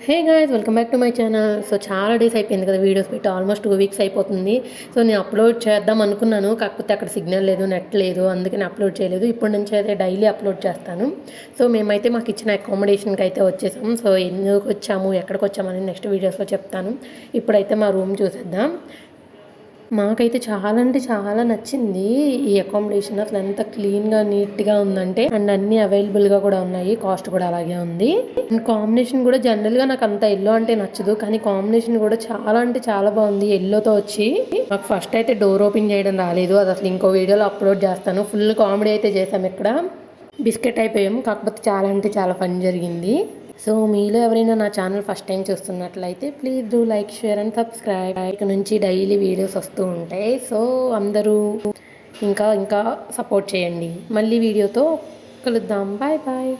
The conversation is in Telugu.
Hey guys, welcome back to my channel. So చాలా డేస్ అయిపోయింది కదా వీడియోస్ పెట్టి, ఆల్మోస్ట్ 2 వీక్స్ అయిపోతుంది. సో నేను అప్లోడ్ చేద్దాం అనుకున్నాను, కాకపోతే అక్కడ సిగ్నల్ లేదు, నెట్ లేదు, అందుకని అప్లోడ్ చేయలేదు. ఇప్పటి నుంచి అయితే డైలీ అప్లోడ్ చేస్తాను. సో మేమైతే మాకు ఇచ్చిన అకామిడేషన్కి అయితే వచ్చేసాం. సో ఎందుకు వచ్చాము, ఎక్కడికి వచ్చామని నెక్స్ట్ వీడియోస్లో చెప్తాను. ఇప్పుడైతే మా రూమ్ చూసేద్దాం. మాకైతే చాలా అంటే చాలా నచ్చింది ఈ అకామిడేషన్. అసలు ఎంత క్లీన్గా నీట్గా ఉందంటే, అండ్ అన్నీ అవైలబుల్గా కూడా ఉన్నాయి. కాస్ట్ కూడా అలాగే ఉంది. అండ్ కాంబినేషన్ కూడా జనరల్గా నాకు అంత ఎల్లో అంటే నచ్చదు, కానీ కాంబినేషన్ కూడా చాలా అంటే చాలా బాగుంది ఎల్లోతో వచ్చి. మాకు ఫస్ట్ అయితే డోర్ ఓపెన్ చేయడం రాలేదు, అది అసలు ఇంకో వీడియోలో అప్లోడ్ చేస్తాను. ఫుల్ కామెడీ అయితే చేసాం ఇక్కడ. బిస్కెట్ అయిపోయాము, కాకపోతే చాలా అంటే చాలా ఫన్ జరిగింది. సో మీలో ఎవరైనా నా ఛానల్ ఫస్ట్ టైం చూస్తున్నట్లయితే please do like, share and subscribe. ఇక నుంచి డైలీ వీడియోస్ వస్తూ ఉంటాయి. సో అందరూ ఇంకా సపోర్ట్ చేయండి. మళ్ళీ వీడియోతో కలుద్దాం. Bye bye.